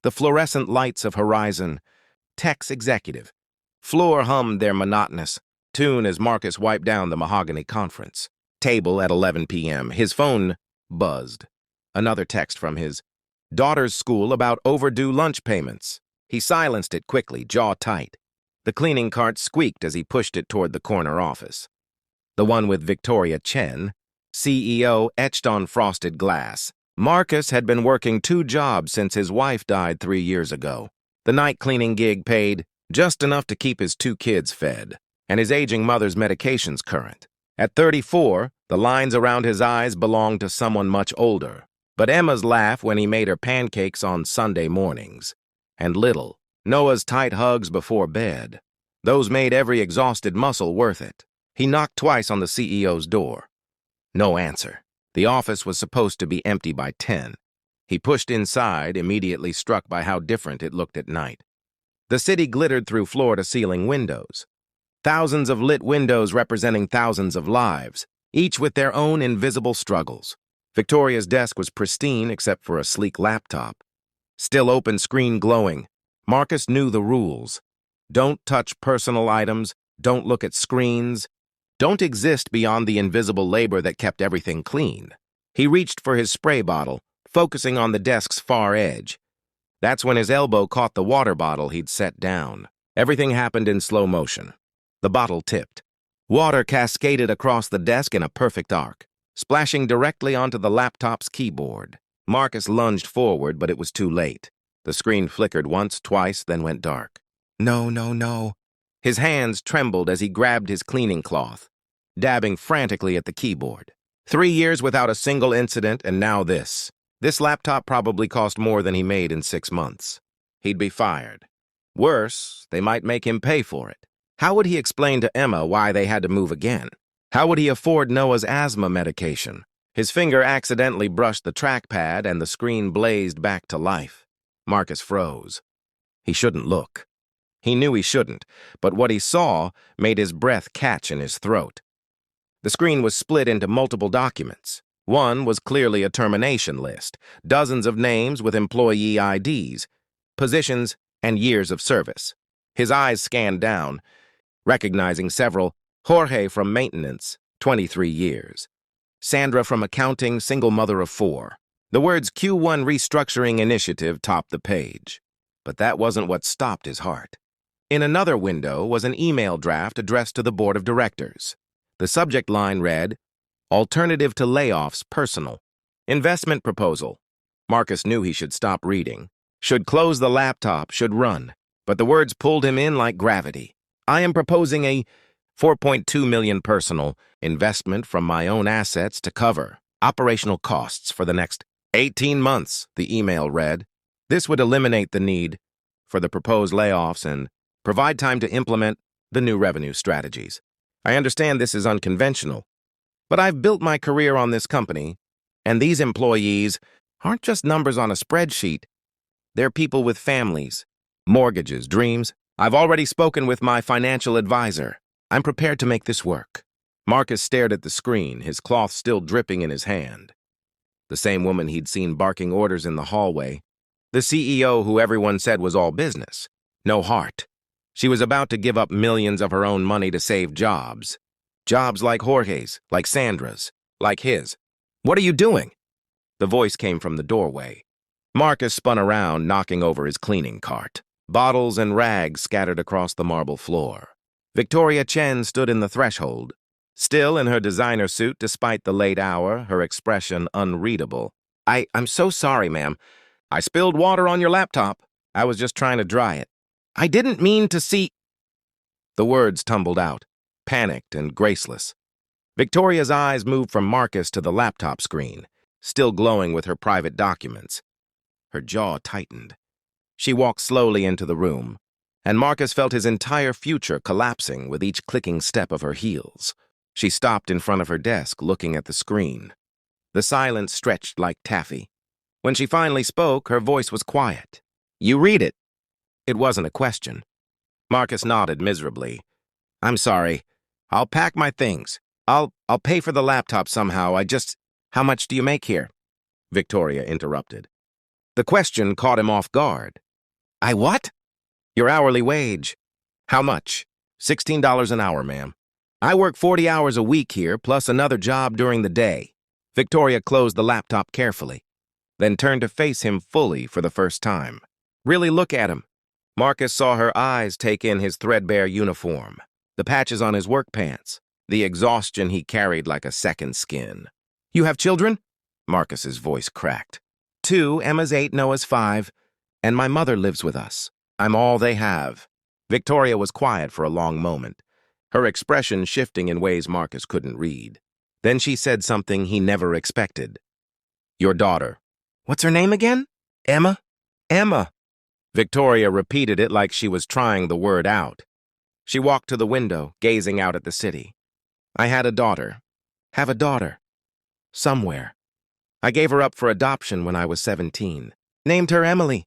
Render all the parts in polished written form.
The fluorescent lights of Horizon. Tech's executive. Floor hummed their monotonous tune as Marcus wiped down the mahogany conference table at 11 p.m. His phone buzzed. Another text from his daughter's school about overdue lunch payments. He silenced it quickly, jaw tight. The cleaning cart squeaked as he pushed it toward the corner office. The one with Victoria Chen, CEO, etched on frosted glass. Marcus had been working 2 jobs since his wife died 3 years ago. The night cleaning gig paid just enough to keep his 2 kids fed, and his aging mother's medications current. At 34, the lines around his eyes belonged to someone much older. But Emma's laugh when he made her pancakes on Sunday mornings. And little, Noah's tight hugs before bed. Those made every exhausted muscle worth it. He knocked twice on the CEO's door. No answer. The office was supposed to be empty by 10. He pushed inside, immediately struck by how different it looked at night. The city glittered through floor-to-ceiling windows. Thousands of lit windows representing thousands of lives, each with their own invisible struggles. Victoria's desk was pristine except for a sleek laptop. Still open screen glowing. Marcus knew the rules. Don't touch personal items, don't look at screens, don't exist beyond the invisible labor that kept everything clean. He reached for his spray bottle, focusing on the desk's far edge. That's when his elbow caught the water bottle he'd set down. Everything happened in slow motion. The bottle tipped. Water cascaded across the desk in a perfect arc, splashing directly onto the laptop's keyboard. Marcus lunged forward, but it was too late. The screen flickered once, twice, then went dark. No, no, no. His hands trembled as he grabbed his cleaning cloth, dabbing frantically at the keyboard. 3 years without a single incident, and now this. This laptop probably cost more than he made in 6 months. He'd be fired. Worse, they might make him pay for it. How would he explain to Emma why they had to move again? How would he afford Noah's asthma medication? His finger accidentally brushed the trackpad and the screen blazed back to life. Marcus froze. He shouldn't look. He knew he shouldn't, but what he saw made his breath catch in his throat. The screen was split into multiple documents. One was clearly a termination list, dozens of names with employee IDs, positions, and years of service. His eyes scanned down, recognizing several. Jorge from maintenance, 23 years. Sandra from accounting, single mother of 4. The words Q1 Restructuring Initiative topped the page. But that wasn't what stopped his heart. In another window was an email draft addressed to the board of directors. The subject line read, Alternative to Layoffs Personal. Investment Proposal. Marcus knew he should stop reading. Should close the laptop, should run. But the words pulled him in like gravity. I am proposing a 4.2 million personal investment from my own assets to cover operational costs for the next 18 months, the email read. This would eliminate the need for the proposed layoffs and provide time to implement the new revenue strategies. I understand this is unconventional, but I've built my career on this company, and these employees aren't just numbers on a spreadsheet. They're people with families, mortgages, dreams. I've already spoken with my financial advisor. I'm prepared to make this work. Marcus stared at the screen, his cloth still dripping in his hand. The same woman he'd seen barking orders in the hallway. The CEO who everyone said was all business. No heart. She was about to give up millions of her own money to save jobs. Jobs like Jorge's, like Sandra's, like his. What are you doing? The voice came from the doorway. Marcus spun around, knocking over his cleaning cart. Bottles and rags scattered across the marble floor. Victoria Chen stood in the threshold, still in her designer suit despite the late hour, her expression unreadable. I'm so sorry, ma'am. I spilled water on your laptop. I was just trying to dry it. I didn't mean to see... The words tumbled out, panicked and graceless. Victoria's eyes moved from Marcus to the laptop screen, still glowing with her private documents. Her jaw tightened. She walked slowly into the room, and Marcus felt his entire future collapsing with each clicking step of her heels. She stopped in front of her desk, looking at the screen. The silence stretched like taffy. When she finally spoke, her voice was quiet. You read it. It wasn't a question. Marcus nodded miserably. I'm sorry. I'll pack my things. I'll pay for the laptop somehow. How much do you make here? Victoria interrupted. The question caught him off guard. I what? Your hourly wage. How much? $16 an hour, ma'am. I work 40 hours a week here, plus another job during the day. Victoria closed the laptop carefully, then turned to face him fully for the first time. Really look at him. Marcus saw her eyes take in his threadbare uniform, the patches on his work pants, the exhaustion he carried like a second skin. You have children? Marcus's voice cracked. 2, Emma's 8, Noah's 5, and my mother lives with us. I'm all they have. Victoria was quiet for a long moment, her expression shifting in ways Marcus couldn't read. Then she said something he never expected. Your daughter. What's her name again? Emma? Emma. Victoria repeated it like she was trying the word out. She walked to the window, gazing out at the city. I had a daughter. Have a daughter. Somewhere. I gave her up for adoption when I was 17. Named her Emily.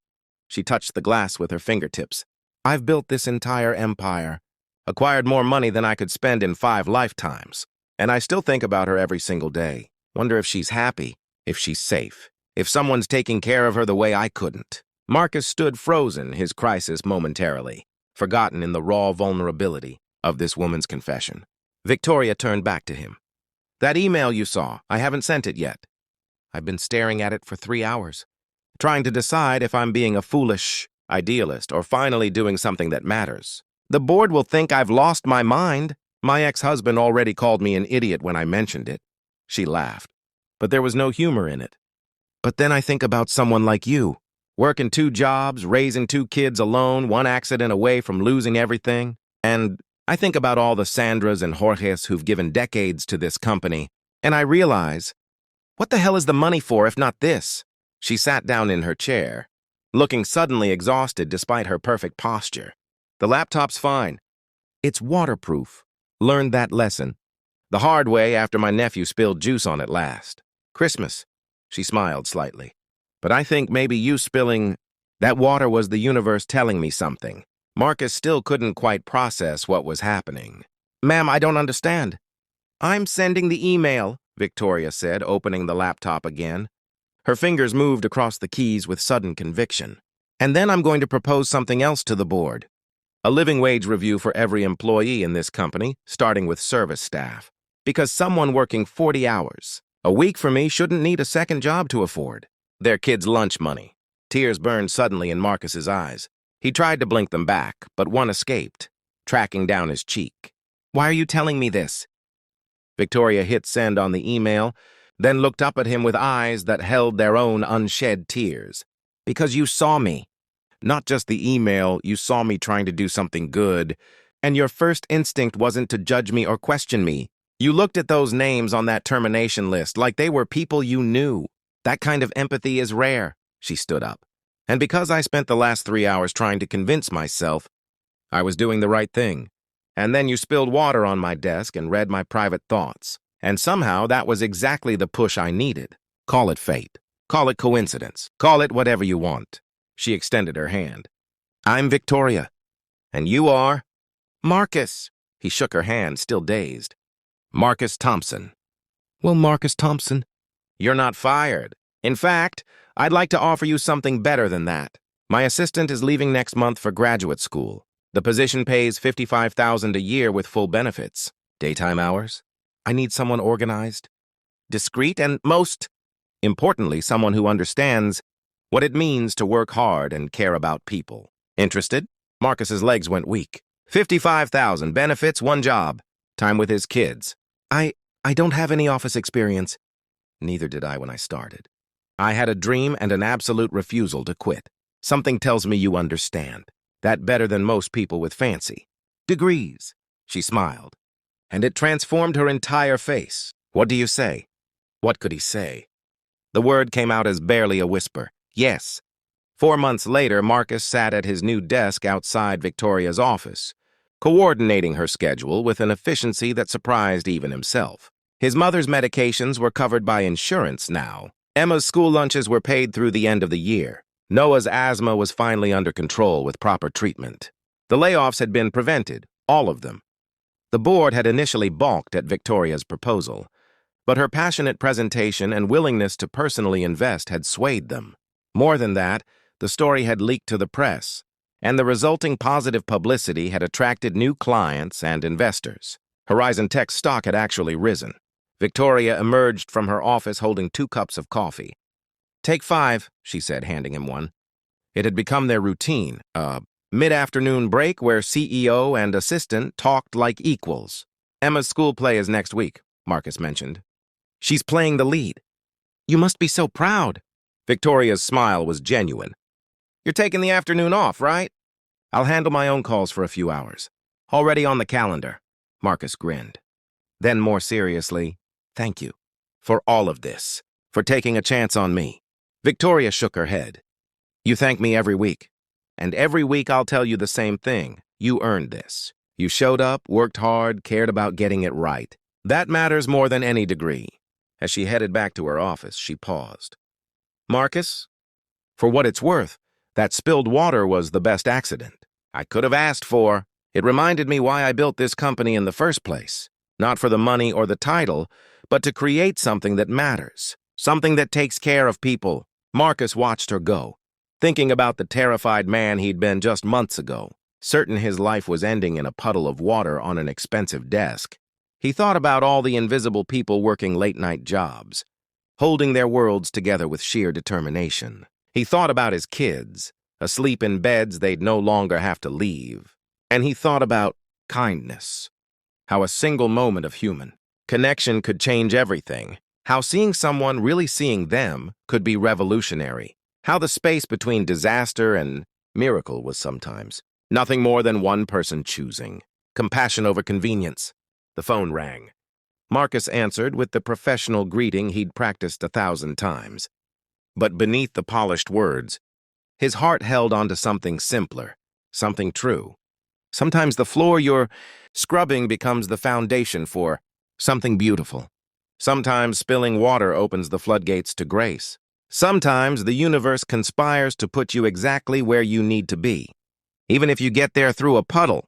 She touched the glass with her fingertips. I've built this entire empire, acquired more money than I could spend in 5 lifetimes, and I still think about her every single day. Wonder if she's happy, if she's safe, if someone's taking care of her the way I couldn't. Marcus stood frozen, his crisis momentarily, forgotten in the raw vulnerability of this woman's confession. Victoria turned back to him. That email you saw, I haven't sent it yet. I've been staring at it for 3 hours, trying to decide if I'm being a foolish idealist or finally doing something that matters. The board will think I've lost my mind. My ex-husband already called me an idiot when I mentioned it. She laughed, but there was no humor in it. But then I think about someone like you, working 2 jobs, raising 2 kids alone, 1 accident away from losing everything. And I think about all the Sandras and Jorges who've given decades to this company, and I realize, what the hell is the money for if not this? She sat down in her chair, looking suddenly exhausted despite her perfect posture. The laptop's fine. It's waterproof. Learned that lesson the hard way after my nephew spilled juice on it last Christmas. She smiled slightly. But I think maybe you spilling that water was the universe telling me something. Marcus still couldn't quite process what was happening. Ma'am, I don't understand. I'm sending the email, Victoria said, opening the laptop again. Her fingers moved across the keys with sudden conviction. And then I'm going to propose something else to the board. A living wage review for every employee in this company, starting with service staff. Because someone working 40 hours a week for me shouldn't need a second job to afford. Their kids' lunch money. Tears burned suddenly in Marcus's eyes. He tried to blink them back, but one escaped, tracking down his cheek. Why are you telling me this? Victoria hit send on the email, then looked up at him with eyes that held their own unshed tears. Because you saw me. Not just the email, you saw me trying to do something good, and your first instinct wasn't to judge me or question me. You looked at those names on that termination list like they were people you knew. That kind of empathy is rare. She stood up. And because I spent the last 3 hours trying to convince myself I was doing the right thing, and then you spilled water on my desk and read my private thoughts, and somehow that was exactly the push I needed. Call it fate. Call it coincidence. Call it whatever you want. She extended her hand. I'm Victoria. And you are? Marcus. He shook her hand, still dazed. Marcus Thompson. Well, Marcus Thompson, you're not fired. In fact, I'd like to offer you something better than that. My assistant is leaving next month for graduate school. The position pays $55,000 a year with full benefits. Daytime hours. I need someone organized, discreet, and most importantly, someone who understands what it means to work hard and care about people. Interested? Marcus's legs went weak. $55,000, benefits, 1 job. Time with his kids. I don't have any office experience. Neither did I when I started. I had a dream and an absolute refusal to quit. Something tells me you understand. That better than most people with fancy degrees. She smiled, and it transformed her entire face. What do you say? What could he say? The word came out as barely a whisper. Yes. 4 months later, Marcus sat at his new desk outside Victoria's office, coordinating her schedule with an efficiency that surprised even himself. His mother's medications were covered by insurance now. Emma's school lunches were paid through the end of the year. Noah's asthma was finally under control with proper treatment. The layoffs had been prevented, all of them. The board had initially balked at Victoria's proposal, but her passionate presentation and willingness to personally invest had swayed them. More than that, the story had leaked to the press, and the resulting positive publicity had attracted new clients and investors. Horizon Tech's stock had actually risen. Victoria emerged from her office holding 2 cups of coffee. "Take 5, she said, handing him one. It had become their routine, a mid-afternoon break where CEO and assistant talked like equals. "Emma's school play is next week," Marcus mentioned. "She's playing the lead. You must be so proud." Victoria's smile was genuine. "You're taking the afternoon off, right?" "I'll handle my own calls for a few hours. Already on the calendar." Marcus grinned. Then more seriously, "Thank you for all of this, for taking a chance on me." Victoria shook her head. "You thank me every week. And every week I'll tell you the same thing. You earned this. You showed up, worked hard, cared about getting it right. That matters more than any degree." As she headed back to her office, she paused. "Marcus, for what it's worth, that spilled water was the best accident I could have asked for. It reminded me why I built this company in the first place. Not for the money or the title, but to create something that matters, something that takes care of people." Marcus watched her go, thinking about the terrified man he'd been just months ago, certain his life was ending in a puddle of water on an expensive desk. He thought about all the invisible people working late-night jobs, holding their worlds together with sheer determination. He thought about his kids, asleep in beds they'd no longer have to leave. And he thought about kindness, how a single moment of human connection could change everything, how seeing someone really seeing them could be revolutionary, how the space between disaster and miracle was sometimes nothing more than one person choosing compassion over convenience. The phone rang. Marcus answered with the professional greeting he'd practiced 1,000 times. But beneath the polished words, his heart held onto something simpler, something true. Sometimes the floor you're scrubbing becomes the foundation for something beautiful. Sometimes spilling water opens the floodgates to grace. Sometimes the universe conspires to put you exactly where you need to be, even if you get there through a puddle.